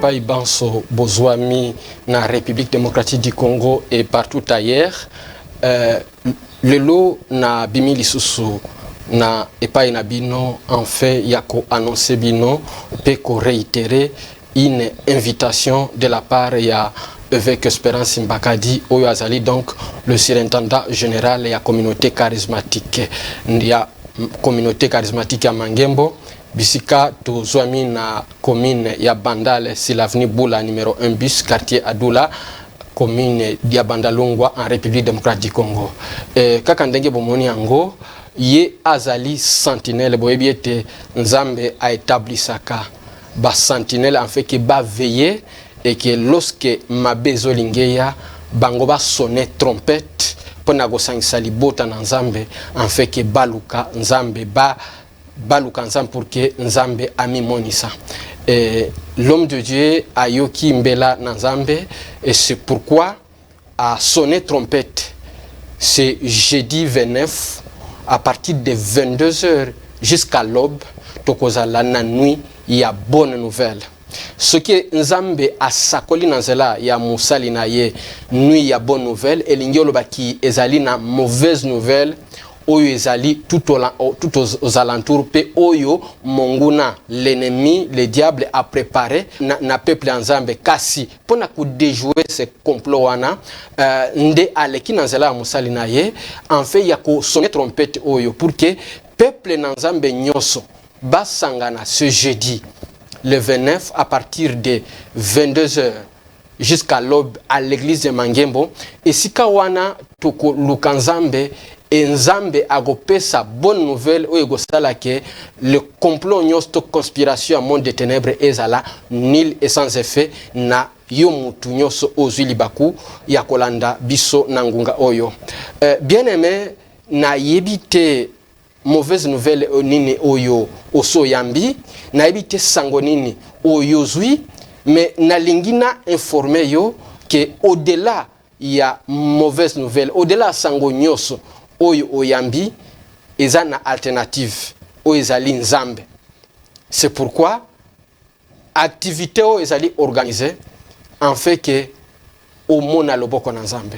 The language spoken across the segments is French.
epai banso bozwami na République démocratique du Congo et partout ailleurs. Lelo na bimi lisusu na epai na bino en fait yako annoncer bino pe ko réitérer une invitation de la part ya évêque Espérance Mbakadi oyo azali donc le surintendant général de la communauté charismatique ya Mangembo bisika tozwami na commune ya Bandal si l'avenue Boula numéro 1 bis quartier Adula commune ya Bandalungwa en République démocratique du Congo. Kaka ndenge bomoni yango ye azali sentinelle boyebi ete Nzambe a établi saka ba sentinelle en fait que ba veiller et que lorsque mabezo lingeya bango ba sonner trompette pona go sangisa libota na Nzambe en fait que baluka Nzambe baluka Nzambe pour que Nzambe ami monisa. L'homme de Dieu a yoki mbela na Nzambe et c'est pourquoi a sonné trompette c'est jeudi 29 à partir de 22h jusqu'à l'aube tokozala na nuit il y a bonne nouvelle. Ce que Nzambe a sakoli na nzela ya musali na ye nuit ya bonne nouvelle et lingiolo baki ezali na mauvaise nouvelle oyo ezali tout aux alentours pe oyo monguna l'ennemi le diable a préparé na peuple Nzambe kasi pona ku déjouer ce complot wana nde aleki na nzela ya musali na ye en fait ya ko sonner trompette oyo pour que peuple Nzambe nyoso basangana ce jeudi le 29 à partir de 22h jusqu'à l'aube à l'église de Mangembo et sika wana toko lukanzambe et Nzambe agopesa bonne nouvelle ou egosala que le complot nyosto conspiration à monde des ténèbres ezala nul et sans effet na yo mutu nyoso ozwi libaku ya kolanda biso nangunga oyo. Bien aimé na yebite mauvaise nouvelle nini oyo oso yambi na ebite sango nini oyo zui mais na lingina informé yo que au-delà il y a mauvaise nouvelle au-delà sango nyoso oyo oyambi eza na alternative oyo ezali Nzambe. C'est pourquoi activité oyo ezali organisée en fait que au mona loboko na Nzambe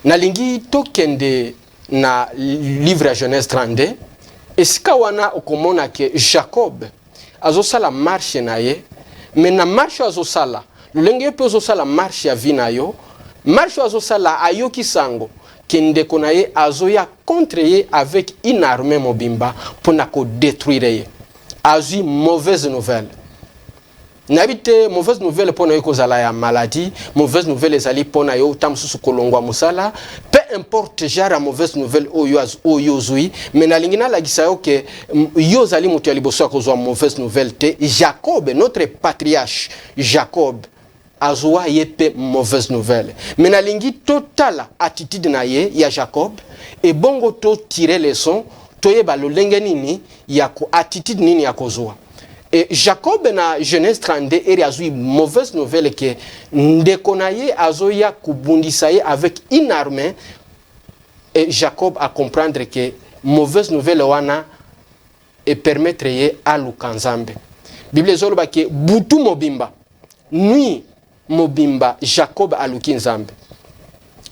na lingi tokende na livre à Genèse 32 et sika wana okomona ke Jacob azosala marche na ye mais na marche azosala lolenge pe azosala marche ya vi na yo marche azosala ayoki sango kende kona ye azoya contre ye avec une armée mobimba pona ko détruire ye azui mauvaise nouvelle n'habite mauvaise nouvelle pona yo kozala ya maladie mauvaise nouvelle ezali pona yo tamsusu kolongwa musala peu importe genre mauvaise nouvelle oyo zui mais na lingina la gisayo ke yo zali mutu ya liboso akozwa mauvaise nouvelle te Jacob notre patriarche Jacob azwa yepe mauvaise nouvelle mais na lingi totala attitude na ye ya Jacob et bongo to tirer leçon to yeba lolenge nini ya ko attitude nini ya kozwa. Et Jacob na Genèse 32 eri azui mauvaise nouvelle que ndekonaye azoya kubundisaye avec une armée et Jacob a comprendre que mauvaise nouvelle wana et permettre ye à lukanzambe. Bible zoloba ke butu mobimba nuit mobimba Jacob a lukinzambe.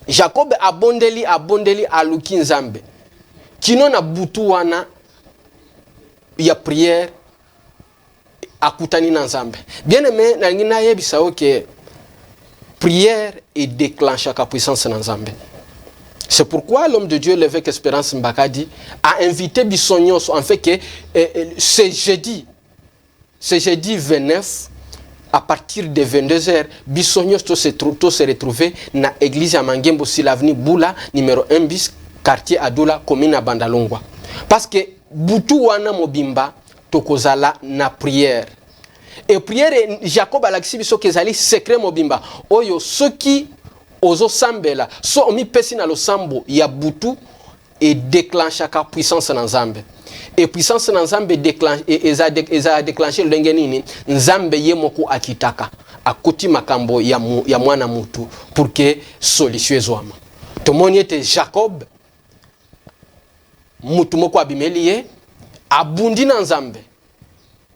Jacob abondeli a lukinzambe. Kino na butu wana ya prière akutani na Nzambe. Bien aimé na ngina yebisa que prière et déclenche la puissance na Nzambe. C'est pourquoi l'homme de Dieu l'évêque Espérance Mbakadi a invité Bissonios en fait que ce jeudi 29 à partir de 22h Bissonios to se retrouver na église à Mangembo si l'avenue Boula numéro 1 bis quartier Adula commune à Bandalungwa parce que butu wana mobimba tokozala na prière et prière Jacob alaxi biso kezali secret mobimba oyo soki ozo sambela so omi pesi na lo sambo ya butu et déclenche ka puissance na Nzambe et puissance na Nzambe déclenche eza déclencher lenge nini Nzambe ye moko akitaka akoti makambo ya mwana mutu pour que solution ezwama tomoni ete Jacob mutu moko abimeli ye abundi na Nzambe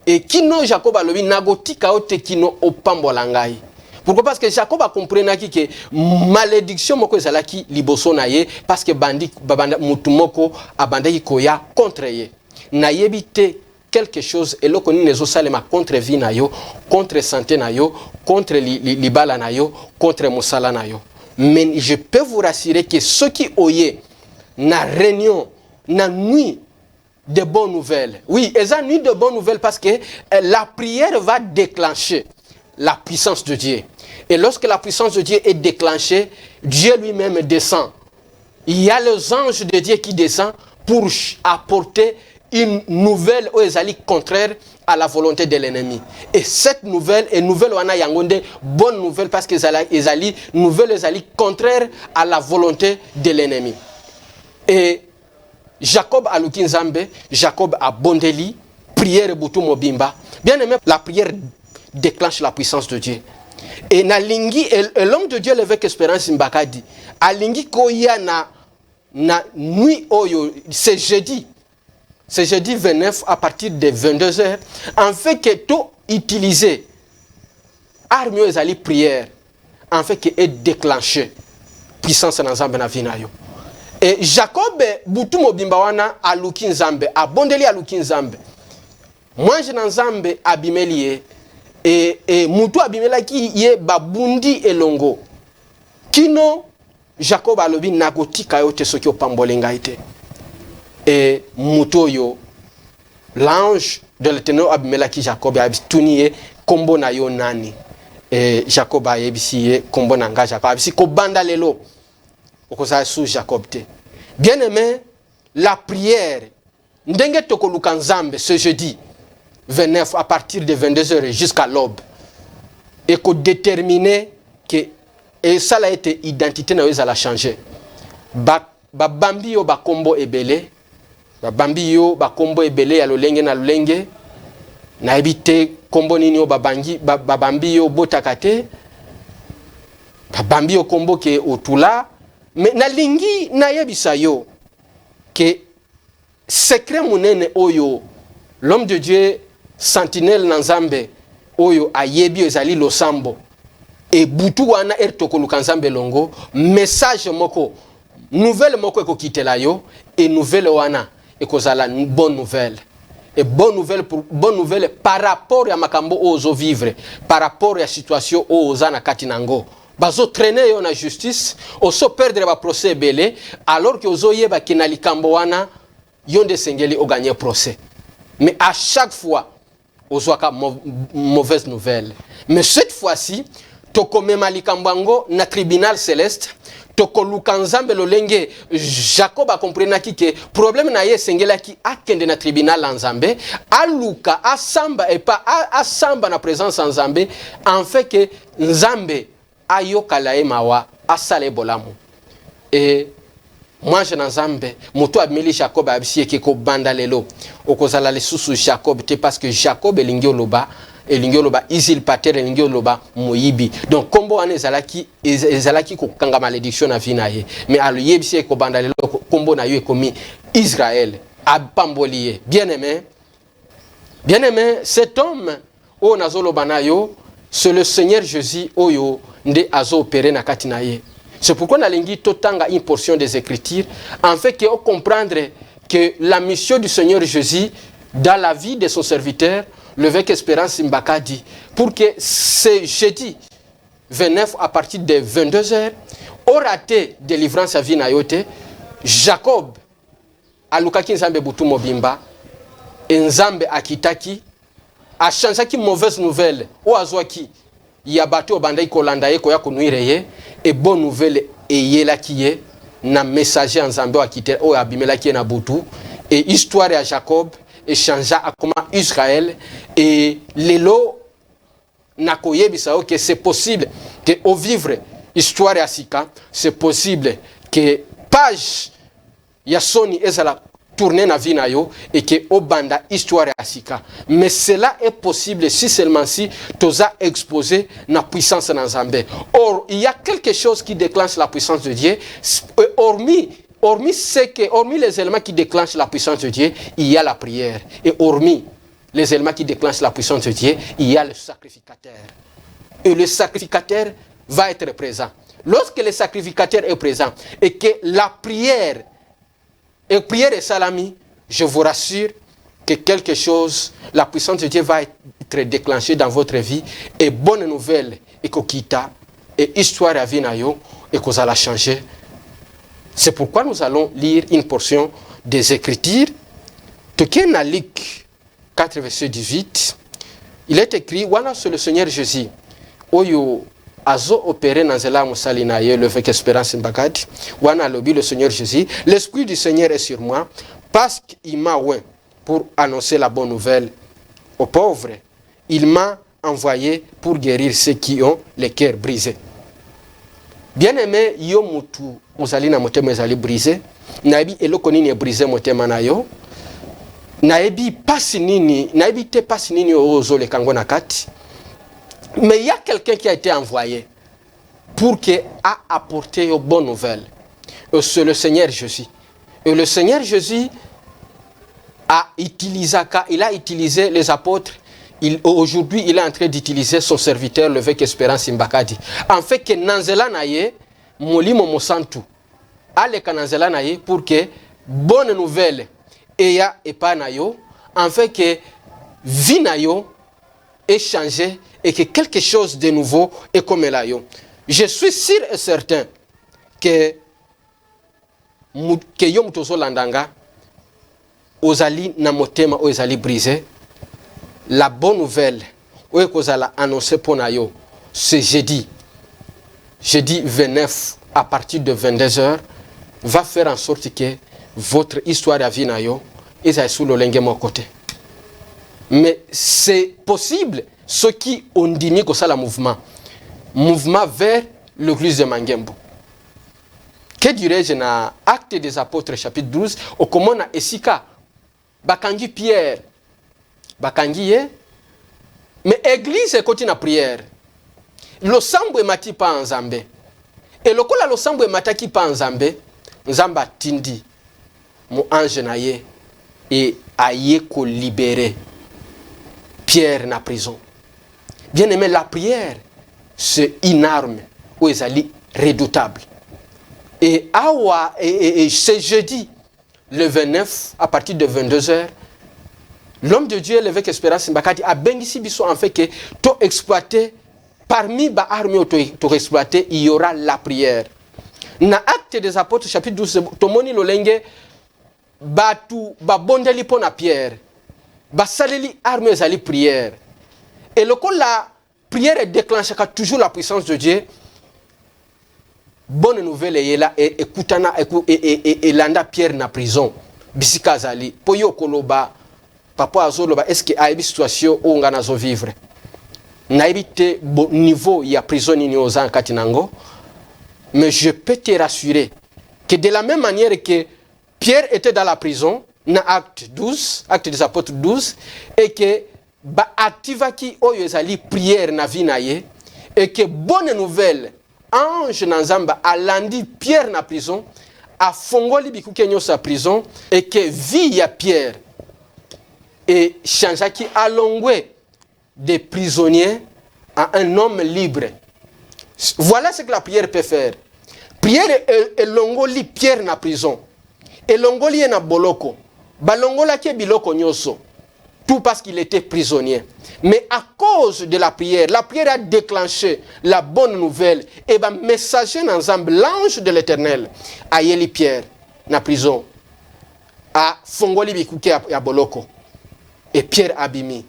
Et kino Jacob alobi nagotika ote kino opambolangai. Pourquoi? Parce que Jacob a compris que malédiction moko ezalaki liboso na ye parce que bandi babanda mutu moko abandaki koya contre ye. Na yebite quelque chose et loko ni nezo salema contre vie na yo, contre santé na yo, contre libala na yo, contre musala na yo. Mais je peux vous rassurer que ceux qui oye na réunion na nuit de bonnes nouvelles. Oui, et ça nuit de bonnes nouvelles parce que la prière va déclencher la puissance de Dieu. Et lorsque la puissance de Dieu est déclenchée, Dieu lui-même descend. Il y a les anges de Dieu qui descendent pour apporter une nouvelle contraire à la volonté de l'ennemi. Et cette nouvelle est nouvelle wana yangonde bonne nouvelle parce que ezali nouvelle ezali contraire à la volonté de l'ennemi. Et Jacob a luki nzambe, Jacob a bondeli, prière butu mobimba. Bien aimé, la prière déclenche la puissance de Dieu. Et na lingi et l'homme de Dieu l'évêque Espérance Mbakadi a lingi koya na nuit oyo c'est jeudi 29 à partir de 22h en fait que tout utiliser arme ezali prière en fait que est déclenché puissance na nzambe na vina yo. Et Jacob butu mobimba wana aluki nzambe abondeli aluki nzambe mwanji na nzambe abimeli et mutu abimela ki ye babundi elongo kino Jacob alobi nagotika yo te soki opambolenga ite. Et mutu yo l'ange de l'Éternel abimela ki Jacob abituniye kombo na yo nani. Et Jacob a yebisi kombo na nga Jacob abisi ko banda lelo okoza sous Jacob te. Bien aimé, la prière ndenge tokoluka nzambe ce jeudi 29 à partir de 22h jusqu'à l'aube et qu'on déterminer que et ça a été identité na yo la changer ba bambi yo ba kombo ebele ba bambi yo ba kombo ebele ya lolenge na lolenge na ebite kombo nini yo ba bambi yo botakate ba bambi yo kombo ke otula mais na lingi na yebisa yo que secret munene oyo l'homme de Dieu sentinelle nanzambe oyo ayebi ezali losambo et butu wana tokoluka nzambe longo message moko nouvelle moko ekokitela yo et nouvelle wana ekozala bonne nouvelle et bonne nouvelle par rapport à makambo ozo vivre par rapport à situation oza na kati nango bazo traîner yo na justice oso perdre ba procès belé alors que ozo yeba kina likambo wana yonde sengeli o gagner procès mais à chaque fois ozwaka mauvaise nouvelle. Mais cette fois-ci, toko mema likambango na tribunal céleste, toko lukanzambe lolenge Jacob a compris que problème na ye sengela ki akende na tribunal nzambe, aluka asamba et pas asamba na présence nzambe en fait que nzambe ayokala mawa asale bolamu. Et moi je n'enzambe mutu abimeli Jacob abisi ke ko banda lelo okozala le susu Jacob te parce que Jacob elingi oloba isil pater elingi oloba moyibi donc kombo ane ezalaki ko kanga malédiction na vie na ye mais alo yebisi ko banda lelo kombo na yo ekomi Israël abambolié bien aimé cet homme o nazoloba na yo c'est le Seigneur Jésus oyo nde azo opérer na kati na ye. C'est pourquoi Nalingi totanga une portion des Écritures, en fait qu'on comprendre que la mission du Seigneur Jésus dans la vie de son serviteur, l'évêque Espérance Mbakadi, pour que ce jeudi 29 à partir de 22h, aura été délivrance à vie nayote, Jacob alukaki nzambe butu mobimba, nzambe akitaki, a changé mauvaise nouvelle, ou azwaki yabate obandai kolanda ye koya konuire ye et bonne nouvelle eyela kiye na messager nzambe akite o abimela kiye na butu et histoire ya Jacob et changea à comment Israël et lelo na koyebisa que c'est possible que au vivre histoire ya sika c'est possible que page ya soni ezala tourner na vie na yo et que obanda histoire ya sika mais cela est possible si seulement si toza exposé na puissance na nzambe. Or il y a quelque chose qui déclenche la puissance de Dieu hormis les éléments qui déclenchent la puissance de Dieu, il y a la prière et hormis les éléments qui déclenchent la puissance de Dieu, il y a le sacrificateur. Et le sacrificateur va être présent. Lorsque le sacrificateur est présent et que la prière est salami, je vous rassure que quelque chose, la puissance de Dieu va être déclenchée dans votre vie et bonne nouvelle et kokita et histoire à vinayo et qu'on va la changer. C'est pourquoi nous allons lire une portion des Écritures. Token à Luc 4 verset 18, il est écrit, voilà c'est le Seigneur Jésus. Oyo azo opéré dans zela musalina ye le fait espérance mbakati. Wana lobi le Seigneur Jésus, l'esprit du Seigneur est sur moi parce qu'il m'a oint pour annoncer la bonne nouvelle aux pauvres. Il m'a envoyé pour guérir ceux qui ont les cœurs brisés. Bien-aimé, yo mutu uzali na motema ezali brisé, naebi eloko nini brisé motema na yo, naebi pasi nini, naebi te pasi nini ozo le kango na kati. Mais il y a quelqu'un qui a été envoyé pour qu'il a apporté une bonne nouvelle. C'est le Seigneur Jésus. Et le Seigneur Jésus a utilisé les apôtres. Aujourd'hui, il est en train d'utiliser son serviteur, l'évêque Espérance Mbakadi. En fait, que Nanzela Naye, Molimo Mosantu, allez Nanzela Naye pour que bonne nouvelle eya epanayo, en fait que vinayo est changé et que quelque chose de nouveau est comme là. Je suis sûr et certain que Yom Tozo Landanga, Ozali Namotema Ozali brisé, la bonne nouvelle, Ozala annoncé pour Nayo, c'est jeudi 29 à partir de 22h, va faire en sorte que votre histoire à vie Nayo est sous le lingue mon côté. Mais c'est possible, ceux qui ont dit que ça le mouvement vers l'église de Mangembo. Que dirais-je dans Actes des Apôtres chapitre 12, au comment na Esika, Bakangi Pierre, Bakangi mais église est côté na prière. Le sambo mati pa en Zambé. Et le kola le sambo mataki pa en Zambé, Nzamba tindi, mon ange naye, et aye ko libérer Pierre na prison. Bien aimé, la prière, c'est une arme où ils allaient redoutable. Et c'est jeudi, le 29, à partir de 22h, l'homme de Dieu, l'évêque Espérance Mbakati, a bénéficié en fait que tu exploité, parmi les armes que tu exploité, il y aura la prière. Dans Acte des Apôtres, chapitre 12, tu moni le lenge, batu, bondeli pour la pierre, saleli armes et prière. Et le coup la prière est déclenchée car toujours la puissance de Dieu. Bonne nouvelle est là et écoutana et landa Pierre na prison. Bisika zali. Poyo koloba papa azoloba est-ce que a une situation où on a vivre. Na évité niveau il y a prison ni ozan katinango. Mais je peux te rassurer que de la même manière que Pierre était dans la prison, dans Acte 12, Acte des Apôtres 12, et que ba activaki oyo ezali prière na vie na ye, et que bonne nouvelle ange nanzamba a landi Pierre na prison, a fongoli bikukenyo sa prison, et que vie ya Pierre et changeaki alongwe des prisonniers à un homme libre. Voilà ce que la prière peut faire. Prière et longoli Pierre na prison. Et longoli na boloko. Balongola ke biloko nyoso. Tout parce qu'il était prisonnier. Mais à cause de la prière a déclenché la bonne nouvelle. Et ben messager ensemble, l'ange de l'Éternel, a yeli Pierre na prison. A fongoli bikuke ya boloko. Et Pierre abimi.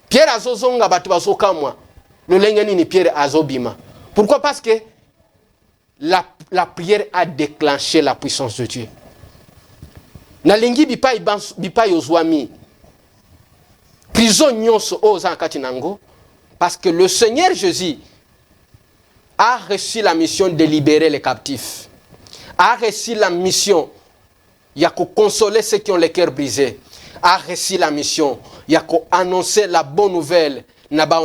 Pierre azozonga batu bazokamwa. Le lengeni ni Pierre azobima. Pourquoi? Parce que la prière a déclenché la puissance de Dieu. Nalingi bipa yozwami. Prison nyonso oza katinango. Parce que le Seigneur Jésus a reçu la mission de libérer les captifs. A reçu la mission. Il y a qu'à consoler ceux qui ont les cœurs brisés. A reçu la mission. Il y a qu'à annoncer la bonne nouvelle. Na ba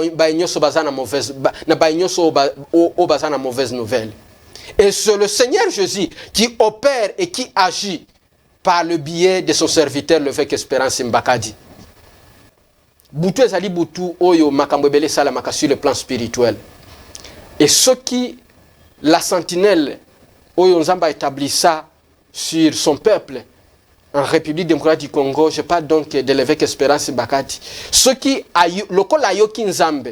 mauvaise nouvelle. Et c'est le Seigneur Jésus qui opère et qui agit par le biais de son serviteur, l'évêque Espérance Mbakadi. butu ezali butu oyo makambo ebele salamaka sur le plan spirituel. Et ce qui la sentinelle oyo Nzamba établit ça sur son peuple en République démocratique du Congo, je parle donc de l'évêque Espérance Bakati. Ce qui a lokola ayoki Nzambe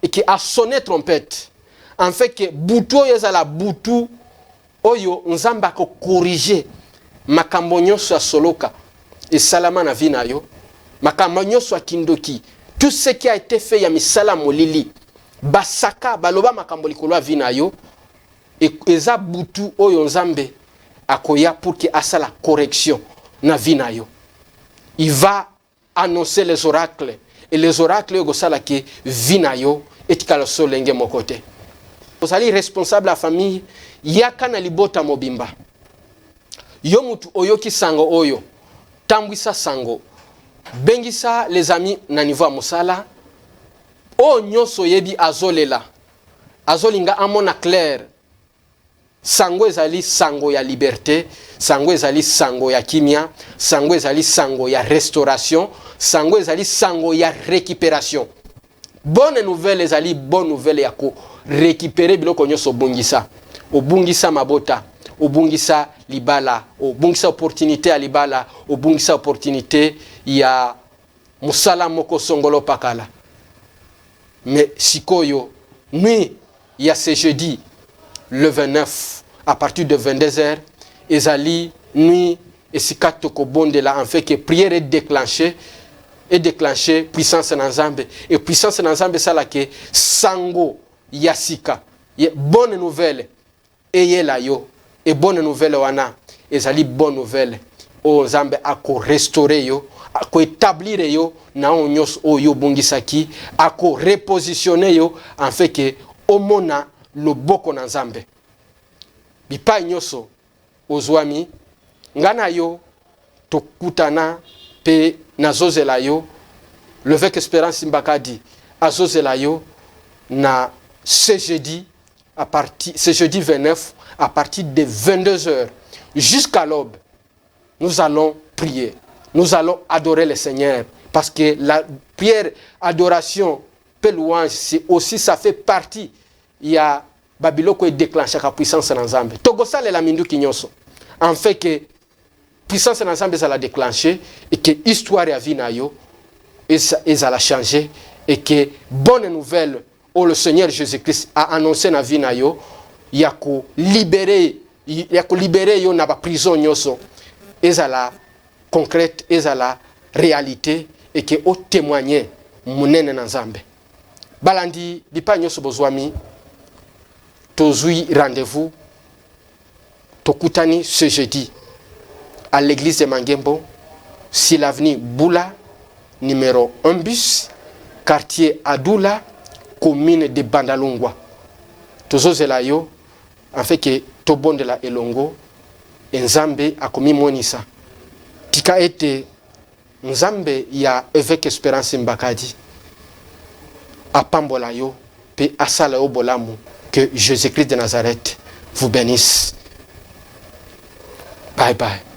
et qui a sonné trompette, en fait que butu oyo ezala butu oyo Nzamba ko corriger makambo nyonso ya soloka et salama na vie na yo, makambo nyonso ya kindoki, tout ce qui a été fait ya misala molili basaka baloba makambo likolo ya vie na yo, et eza butu oyo Nzambe akoya pour que asa la correction na vie na yo. Il va annoncer les oracles, et les oracles yo gosala ke vie na yo etikala solenge mokote. Vous allez responsable la famille yaka na libota mobimba. Yo mutu oyoki sango oyo tambwisa sango bengisa les amis na niveau ya mosala o nyonso yebi azolela azolinga amona clair sango ezali sango ya liberté, sango ezali sango ya kimia, sango ezali sango ya restauration, sango ezali sango ya récupération. Bonne nouvelle ezali bonne nouvelle ya ko récupérer biloko nyonso obungisa mabota, obungisa libala, obungisa opportunité à libala, obungisa opportunité ya musala moko songolo pakala. Mais sikoyo nuit ya ce jeudi le 29 à partir de 22h ezali nuit esikato ko bondela en fait que prière est déclenchée puissance na Nzambe et puissance na Nzambe sala ke sango yasika bonne nouvelle eyela yo et bonne nouvelle wana ezali bonne nouvelle o Nzambe ako restaurer yo ako établir yo na onyos oyo bungisaki ako repositionner yo en fait que omona loboko na Nzambe bipa nyoso ozwami ngana yo tokutana pe nazozela yo l'évêque Espérance Mbakadi azozela yo na ce jeudi 29 à partir de 22h jusqu'à l'aube. Nous allons prier, nous allons adorer le Seigneur parce que la prière, adoration, peu louange, c'est aussi ça fait partie. Il y a Babiloko est déclenché la puissance en Nzambe. Togosa le la mindu kinyoso. En fait que puissance en Nzambe ça l'a déclenché et que histoire ya vie na yo et ça l'a changé et que bonne nouvelle où le Seigneur Jésus-Christ a annoncé na vie na yo yako libérer yo na ba prison nyoso et ça la concrète et ça la réalité et que au témoigner munene na Nzambe. Balandi bipa nyoso bozwami tozui rendez-vous tokutani ce jeudi à l'église de Mangembo, si l'avenue Boula, numéro 1 bus, quartier Adoula, commune de Bandalungwa. Tozo zelayo, en fait que Tobon de la Elongo, Nzambe a commis monisa. Tika ete Nzambe ya évêque Espérance Mbakadi. A Pambolayo, pe asala obolamu, que Jésus-Christ de Nazareth vous bénisse. Bye bye.